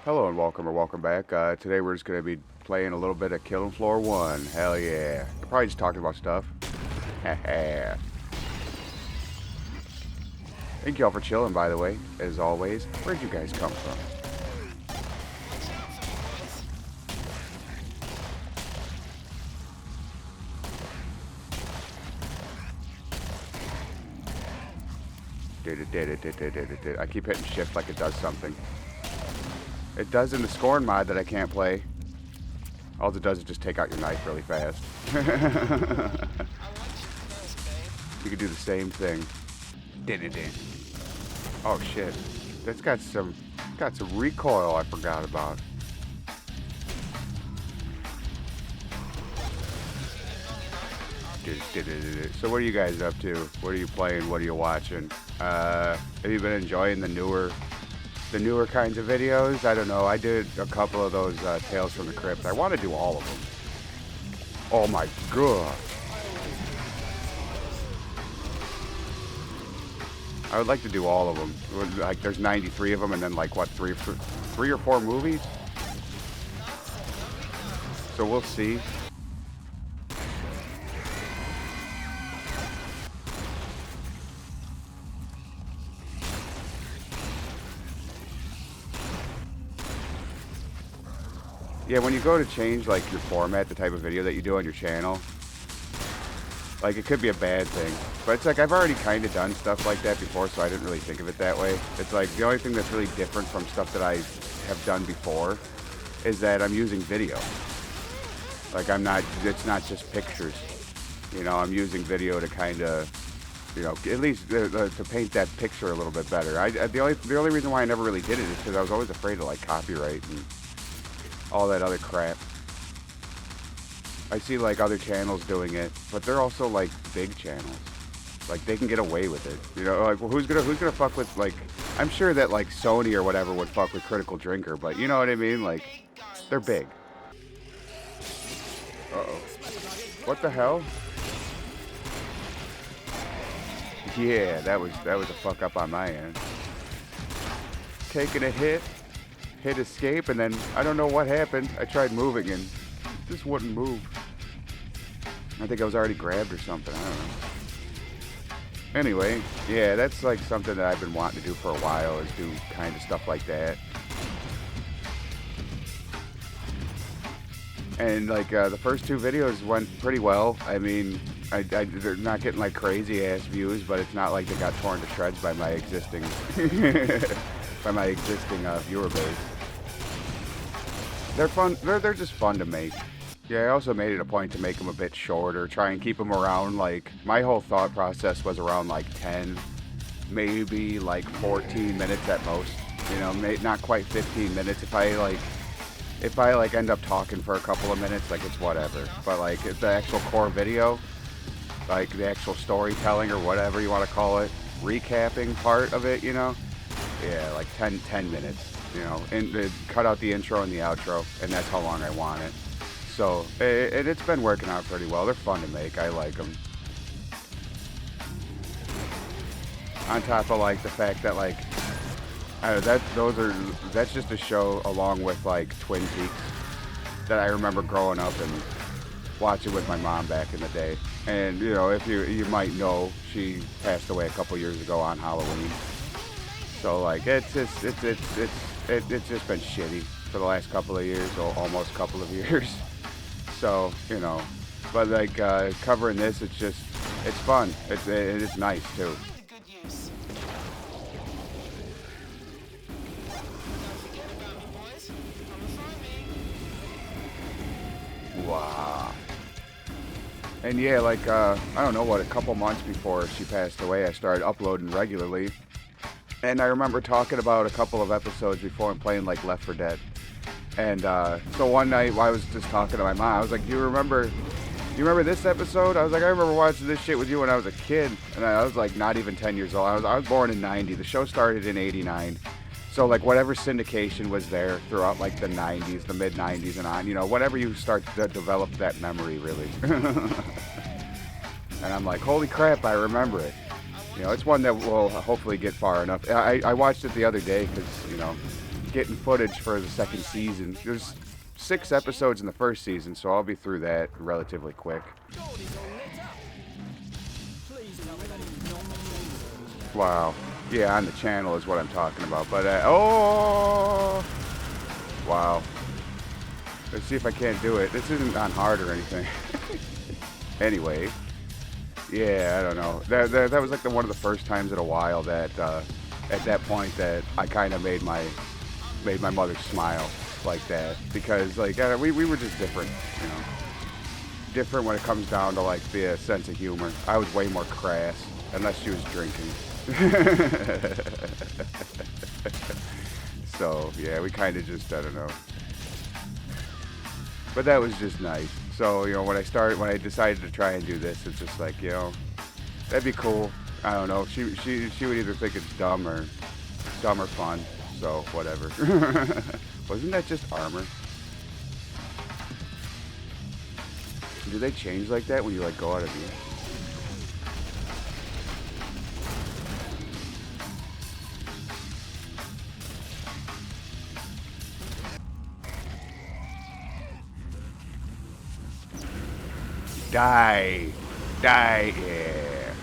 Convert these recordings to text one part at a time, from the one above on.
Hello and welcome or welcome back. Today we're just going to be playing a little bit of Killing Floor 1. Hell yeah. We're probably just talking about stuff. Haha. Thank y'all for chilling, by the way, as always. Where'd you guys come from? I keep hitting shift like it does something. It does in the scorn mod that I can't play. All it does is just take out your knife really fast. You can do the same thing. Oh shit. That's got some recoil I forgot about. So what are you guys up to? What are you playing? What are you watching? Have you been enjoying the newer kinds of videos? I don't know. I did a couple of those Tales from the Crypt. I want to do all of them. Oh my god. I would like to do all of them. Like there's 93 of them, and then like what, three or four movies? So we'll see. Yeah, when you go to change like your format, the type of video that you do on your channel, like it could be a bad thing. But it's like I've already kind of done stuff like that before, so I didn't really think of it that way. It's like the only thing that's really different from stuff that I have done before is that I'm using video. Like it's not just pictures. You know, I'm using video to kind of, you know, at least to paint that picture a little bit better. The only reason why I never really did it is because I was always afraid of like copyright and all that other crap. I see like other channels doing it, but they're also like big channels. Like they can get away with it. You know, like well, who's gonna fuck with like? I'm sure that like Sony or whatever would fuck with Critical Drinker, but you know what I mean? Like they're big. Uh-oh. What the hell? Yeah, that was a fuck up on my end. Taking a hit escape, and then I don't know what happened. I tried moving and this wouldn't move. I think I was already grabbed or something. I don't know. Anyway, yeah, that's like something that I've been wanting to do for a while, is do kind of stuff like that. And like the first two videos went pretty well. I mean, they're not getting like crazy ass views, but it's not like they got torn to shreds by my existing viewer base. They're fun. They're just fun to make. Yeah, I also made it a point to make them a bit shorter, try and keep them around, like, my whole thought process was around, like, 10, maybe, like, 14 minutes at most, you know, not quite 15 minutes. If I end up talking for a couple of minutes, like, it's whatever, but, like, if the actual core video, like, the actual storytelling or whatever you want to call it, recapping part of it, you know, yeah, like, 10 minutes, you know, and cut out the intro and the outro, and that's how long I want it. So, it's been working out pretty well. They're fun to make. I like them. On top of, like, the fact that, like, that's just a show along with, like, Twin Peaks that I remember growing up and watching with my mom back in the day. And, you know, if you might know, she passed away a couple years ago on Halloween. So, like, it's just been shitty for the last couple of years, or almost couple of years. So, you know, but like covering this, it's fun. It's nice too. Wow. And yeah, like I don't know what, a couple months before she passed away, I started uploading regularly. And I remember talking about a couple of episodes before and playing like Left 4 Dead. And so one night while I was just talking to my mom, I was like, do you remember this episode? I was like, I remember watching this shit with you when I was a kid. And I was like not even 10 years old. I was born in 90. The show started in 89. So like whatever syndication was there throughout like the 90s, the mid 90s and on, you know, whatever you start to develop that memory really. And I'm like, holy crap, I remember it. You know, it's one that will hopefully get far enough. I watched it the other day because, you know, getting footage for the second season. There's 6 episodes in the first season, so I'll be through that relatively quick. Wow. Yeah, on the channel is what I'm talking about. But, oh! Wow. Let's see if I can't do it. This isn't on hard or anything. Anyway. Yeah, I don't know. That was like one of the first times in a while that, at that point, that I kind of made my mother smile like that. Because, like, we were just different, you know. Different when it comes down to, like, the sense of humor. I was way more crass, unless she was drinking. So, yeah, we kind of just, I don't know. But that was just nice. So, you know, when I decided to try and do this, it's just like, you know, that'd be cool. I don't know. She would either think it's dumb or fun. So, whatever. Wasn't that just armor? Do they change like that when you, like, go out of view? Die, yeah.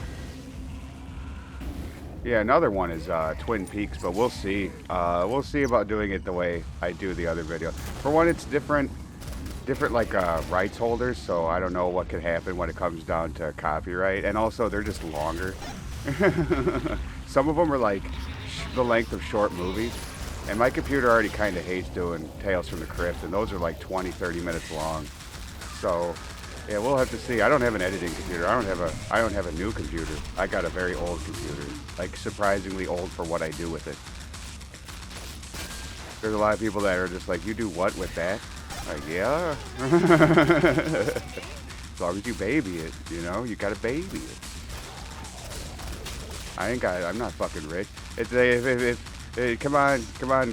Yeah, another one is Twin Peaks, but we'll see. We'll see about doing it the way I do the other video. For one, it's different like rights holders, so I don't know what could happen when it comes down to copyright. And also, they're just longer. Some of them are like the length of short movies. And my computer already kind of hates doing Tales from the Crypt, and those are like 20, 30 minutes long. So, yeah, we'll have to see. I don't have an editing computer. I don't have a new computer. I got a very old computer, like surprisingly old for what I do with it. There's a lot of people that are just like, you do what with that? Like, yeah. As long as you baby it, you know, you gotta baby it. I'm not fucking rich. Come on,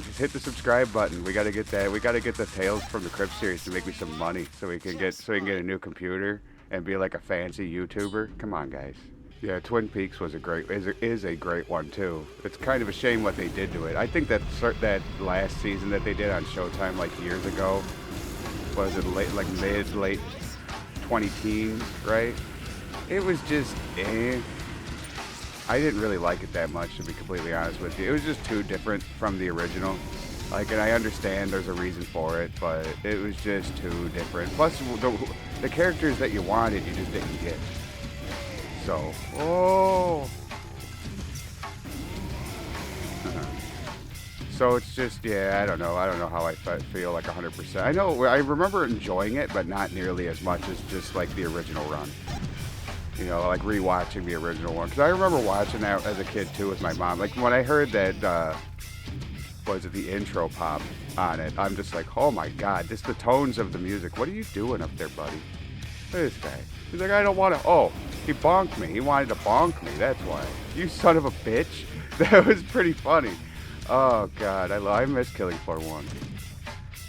just hit the subscribe button. We gotta get that. We gotta get the Tales from the Crypt series to make me some money, so we can get a new computer and be like a fancy YouTuber. Come on, guys. Yeah, Twin Peaks is a great one too. It's kind of a shame what they did to it. I think that last season that they did on Showtime like years ago, was it late 20-teens, right? It was just I didn't really like it that much, to be completely honest with you. It was just too different from the original. Like, and I understand there's a reason for it, but it was just too different. Plus, the characters that you wanted, you just didn't get. So, So it's just, yeah, I don't know how I feel like 100%. I remember enjoying it, but not nearly as much as just like the original run. You know, like rewatching the original one. Because I remember watching that as a kid too with my mom. Like when I heard that, the intro pop on it, I'm just like, oh my god, the tones of the music. What are you doing up there, buddy? Look at this guy. He's like, I don't want to, oh, he bonked me. He wanted to bonk me, that's why. You son of a bitch. That was pretty funny. Oh god, I miss Killing Floor 1.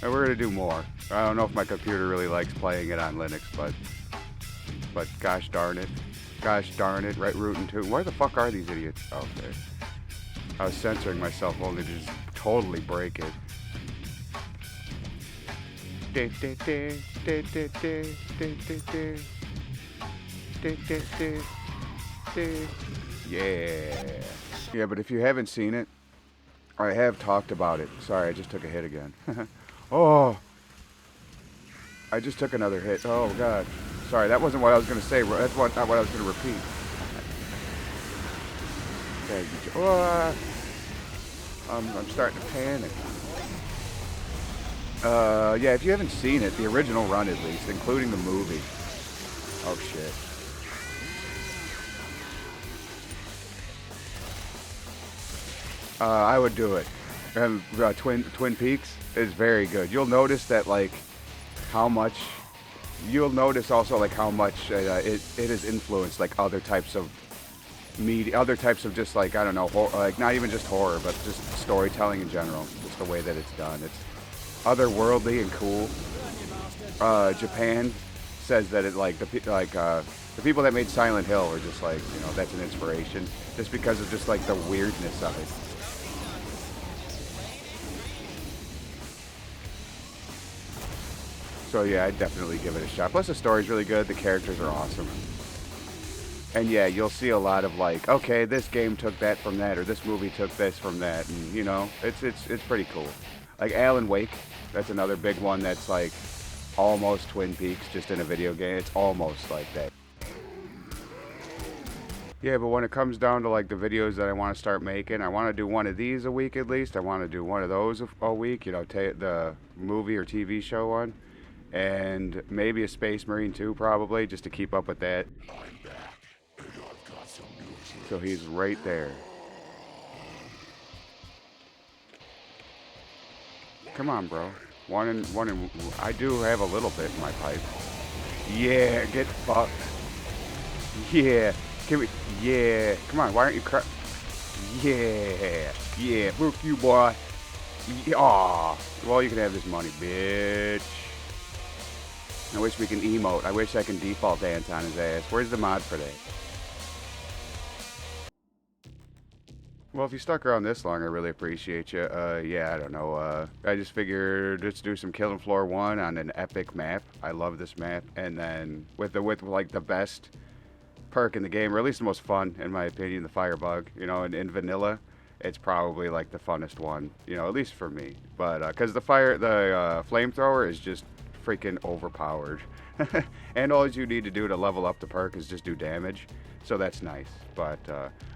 And we're gonna do more. I don't know if my computer really likes playing it on Linux, but gosh darn it. Gosh darn it, right rootin' too. Where the fuck are these idiots? Oh, okay. I was censoring myself only to just totally break it. Yeah. Yeah, but if you haven't seen it, I have talked about it. Sorry, I just took a hit again. Oh. I just took another hit. Oh, God. Sorry, that wasn't what I was going to say. That's not what I was going to repeat. Okay. I'm starting to panic. Yeah, if you haven't seen it, the original run at least, including the movie. Oh, shit. I would do it. And Twin Peaks is very good. You'll notice that, like, how much. You'll notice also like how much it has influenced like other types of media, other types of just like, I don't know, like not even just horror, but just storytelling in general. Just the way that it's done. It's otherworldly and cool. Japan says that it like the people that made Silent Hill are just like, you know, that's an inspiration just because of just like the weirdness of it. So yeah, I'd definitely give it a shot. Plus the story's really good, the characters are awesome. And yeah, you'll see a lot of like, okay, this game took that from that, or this movie took this from that, and you know, it's pretty cool. Like Alan Wake, that's another big one that's like almost Twin Peaks, just in a video game. It's almost like that. Yeah, but when it comes down to like the videos that I want to start making, I want to do one of these a week at least. I want to do one of those a week. You know, the movie or TV show one, and maybe a Space Marine too, probably, just to keep up with that. So he's right there. Come on, bro. One and I do have a little bit in my pipe. Yeah, get fucked. Yeah, can we? Yeah, come on. Why aren't you Yeah, yeah, book you, boy. Aw, well, you can have this money, bitch. I wish we can emote. I wish I can default dance on his ass. Where's the mod for that? Well, if you stuck around this long, I really appreciate you. Yeah, I don't know. I just figured let's do some Killing Floor 1 on an epic map. I love this map. And then with like the best perk in the game, or at least the most fun, in my opinion, the Firebug. You know, in vanilla, it's probably like the funnest one. You know, at least for me. But because the flamethrower is just freaking overpowered. And all you need to do to level up the perk is just do damage. So that's nice. But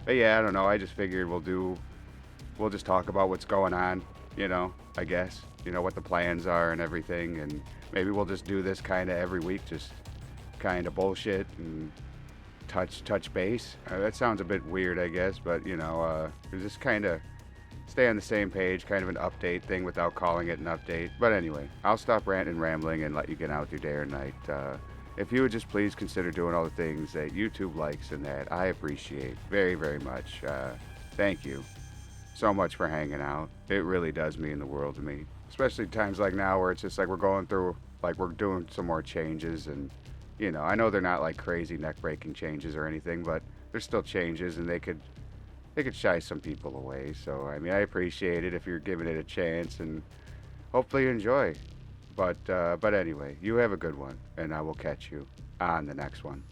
yeah, I don't know. I just figured we'll just talk about what's going on, you know, I guess. You know, what the plans are and everything. And maybe we'll just do this kind of every week, just kind of bullshit and touch base. That sounds a bit weird, I guess, but, you know, just kind of stay on the same page, kind of an update thing without calling it an update. But anyway, I'll stop ranting and rambling and let you get out with your day or night. If you would just please consider doing all the things that YouTube likes and that I appreciate very, very much. Thank you so much for hanging out. It really does mean the world to me. Especially times like now where it's just like we're going through, like we're doing some more changes. And, you know, I know they're not like crazy neck-breaking changes or anything, but they're still changes and they could shy some people away. So, I mean, I appreciate it if you're giving it a chance and hopefully you enjoy. But anyway, you have a good one, and I will catch you on the next one.